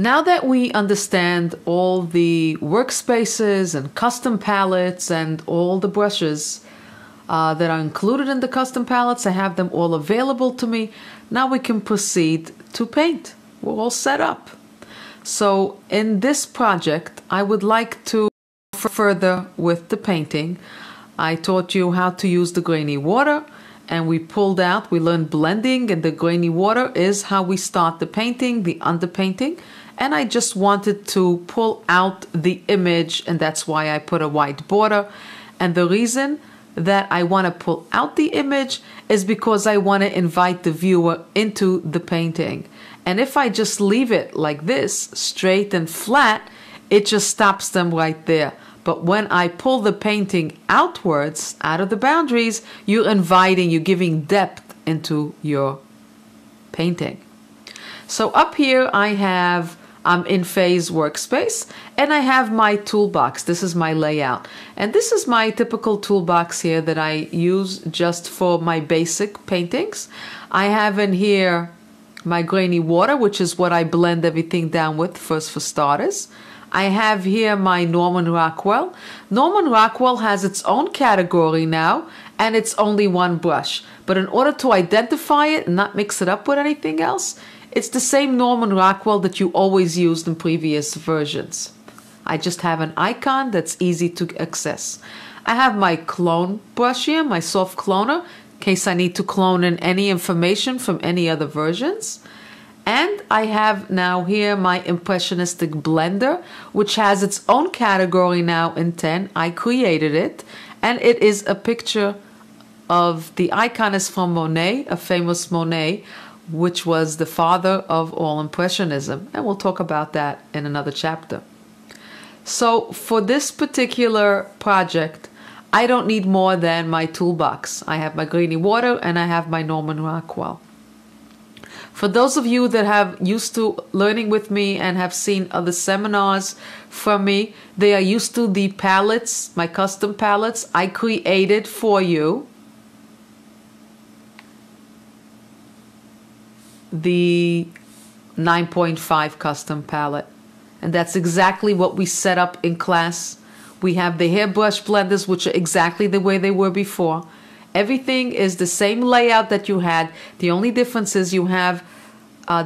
Now that we understand all the workspaces and custom palettes and all the brushes that are included in the custom palettes, I have them all available to me. Now we can proceed to paint. We're all set up. So in this project, I would like to further with the painting. I taught you how to use the grainy water, and we learned blending, and the grainy water is how we start the painting, the underpainting. And I just wanted to pull out the image, and that's why I put a white border. And the reason that I want to pull out the image is because I want to invite the viewer into the painting. And if I just leave it like this, straight and flat, it just stops them right there. But when I pull the painting outwards, out of the boundaries, you're giving depth into your painting. So up here I'm in Phase Workspace, and I have my toolbox. This is my layout. And this is my typical toolbox here that I use just for my basic paintings. I have in here my grainy water, which is what I blend everything down with first for starters. I have here my Norman Rockwell. Norman Rockwell has its own category now, and it's only one brush. But in order to identify it and not mix it up with anything else, it's the same Norman Rockwell that you always used in previous versions. I just have an icon that's easy to access. I have my clone brush here, my soft cloner, in case I need to clone in any information from any other versions. And I have now here my Impressionistic Blender, which has its own category now in 10. I created it, and it is a picture of, the icon is from Monet, a famous Monet, which was the father of all Impressionism. And we'll talk about that in another chapter. So for this particular project, I don't need more than my toolbox. I have my grainy water and I have my Norman Rockwell. For those of you that have used to learning with me and have seen other seminars from me, they are used to the palettes, my custom palettes I created for you. The 9.5 custom palette, and that's exactly what we set up in class. We have the hairbrush blenders, which are exactly the way they were before. Everything is the same layout that you had. The only difference is you have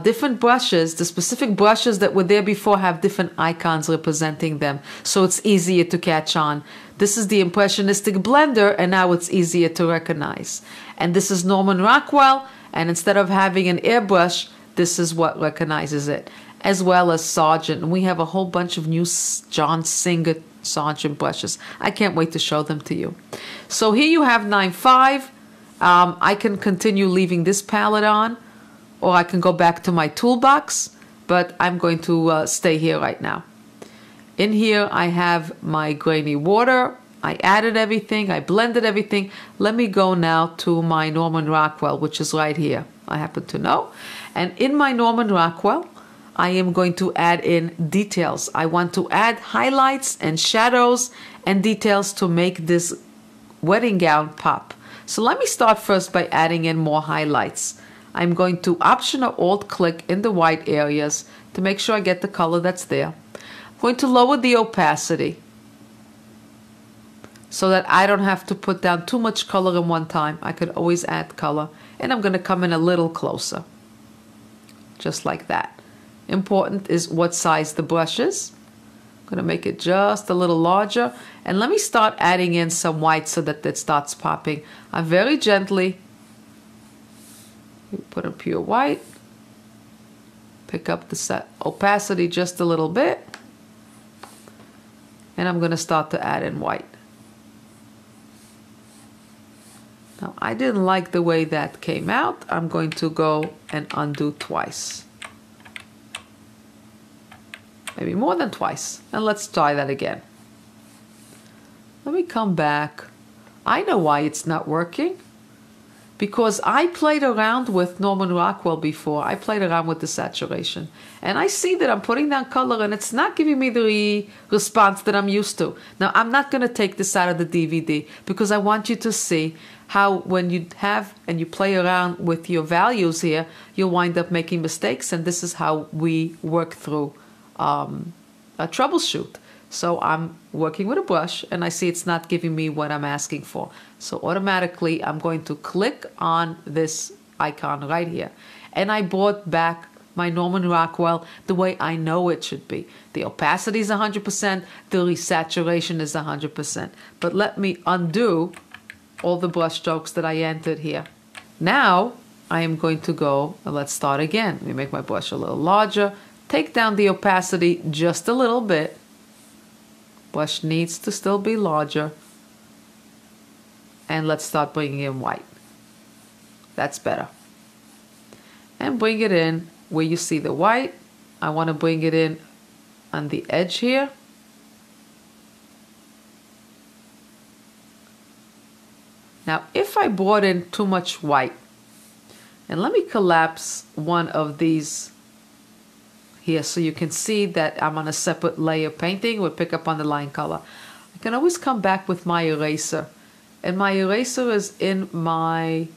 different brushes. The specific brushes that were there before have different icons representing them, so it's easier to catch on. This is the Impressionistic Blender, and now it's easier to recognize. And this is Norman Rockwell, and instead of having an airbrush, this is what recognizes it, as well as Sargent. And we have a whole bunch of new John Singer Sargent brushes. I can't wait to show them to you. So here you have 9.5. I can continue leaving this palette on, or I can go back to my toolbox, but I'm going to stay here right now. In here I have my grainy water. I added everything, I blended everything. Let me go now to my Norman Rockwell, which is right here, I happen to know. And in my Norman Rockwell, I am going to add in details. I want to add highlights and shadows and details to make this wedding gown pop. So let me start first by adding in more highlights. I'm going to Option or Alt click in the white areas to make sure I get the color that's there. I'm going to lower the opacity, so that I don't have to put down too much color in one time. I could always add color. And I'm going to come in a little closer. Just like that. Important is what size the brush is. I'm going to make it just a little larger. And let me start adding in some white so that it starts popping. I very gently put a pure white. Pick up the opacity just a little bit. And I'm going to start to add in white. Now, I didn't like the way that came out. I'm going to go and undo twice. Maybe more than twice. And let's try that again. Let me come back. I know why it's not working. because I played around with Norman Rockwell before. I played around with the saturation. And I see that I'm putting down color and it's not giving me the response that I'm used to. Now, I'm not going to take this out of the DVD because I want you to see how when you have and you play around with your values here, you'll wind up making mistakes. And this is how we work through a troubleshoot. So I'm working with a brush and I see it's not giving me what I'm asking for. So automatically I'm going to click on this icon right here. And I brought back my Norman Rockwell the way I know it should be. The opacity is 100%, the resaturation is 100%. But let me undo all the brush strokes that I entered here. Now I am going to go, and let's start again. Let me make my brush a little larger, take down the opacity just a little bit. Brush needs to still be larger. And let's start bringing in white. That's better. And bring it in where you see the white. I want to bring it in on the edge here. Now, if I brought in too much white, and let me collapse one of these here so you can see that I'm on a separate layer painting. We'll pick up on the line color. I can always come back with my eraser. And my eraser is in my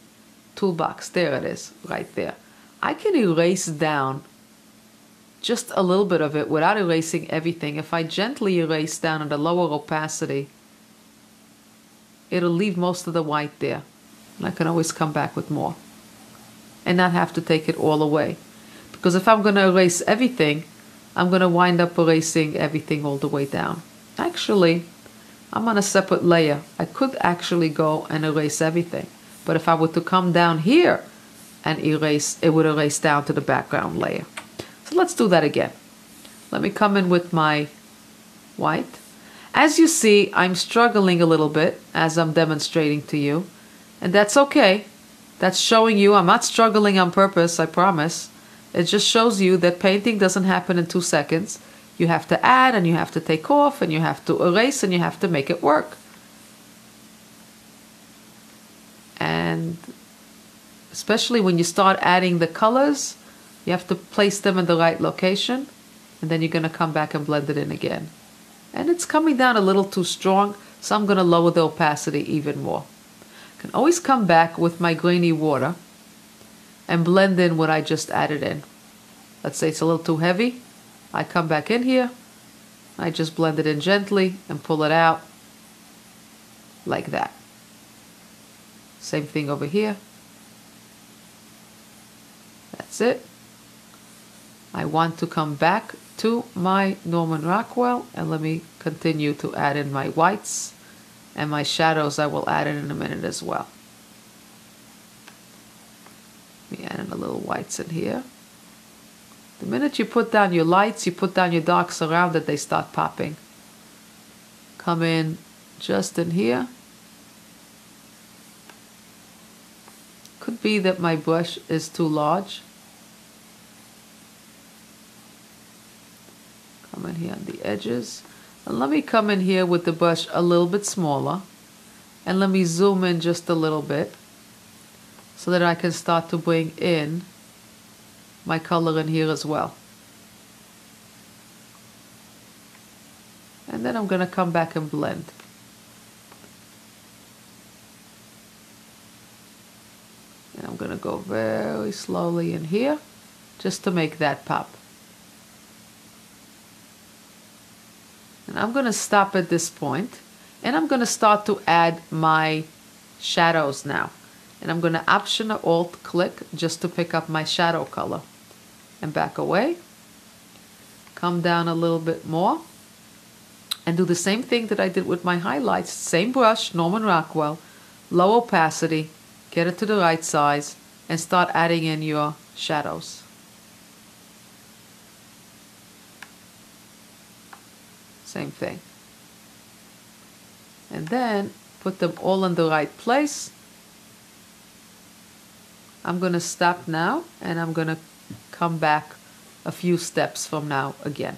toolbox. There it is, right there. I can erase down just a little bit of it without erasing everything. If I gently erase down at a lower opacity, it'll leave most of the white there. And I can always come back with more and not have to take it all away. Because if I'm going to erase everything, I'm going to wind up erasing everything all the way down. Actually, I'm on a separate layer. I could actually go and erase everything. But if I were to come down here and erase, it would erase down to the background layer. So let's do that again. Let me come in with my white. As you see, I'm struggling a little bit as I'm demonstrating to you. And that's okay. That's showing you I'm not struggling on purpose, I promise. It just shows you that painting doesn't happen in 2 seconds. You have to add and you have to take off and you have to erase and you have to make it work. And especially when you start adding the colors, you have to place them in the right location and then you're going to come back and blend it in again. And it's coming down a little too strong, so I'm going to lower the opacity even more. I can always come back with my grainy water and blend in what I just added in. Let's say it's a little too heavy. I come back in here, I just blend it in gently and pull it out like that. Same thing over here. That's it. I want to come back to my Norman Rockwell and let me continue to add in my whites and my shadows. I will add in a minute as well. Let me add in a little whites in here. The minute you put down your lights, you put down your darks around it, they start popping. Come in just in here. Could be that my brush is too large. Come in here on the edges. And let me come in here with the brush a little bit smaller. And let me zoom in just a little bit so that I can start to bring in my color in here as well. And then I'm going to come back and blend. And I'm going to go very slowly in here just to make that pop. And I'm going to stop at this point and I'm going to start to add my shadows now. And I'm going to Option or Alt click just to pick up my shadow color. And back away. Come down a little bit more. And do the same thing that I did with my highlights. Same brush, Norman Rockwell. Low opacity. Get it to the right size. And start adding in your shadows. Same thing. And then put them all in the right place. I'm going to stop now and I'm going to come back a few steps from now again.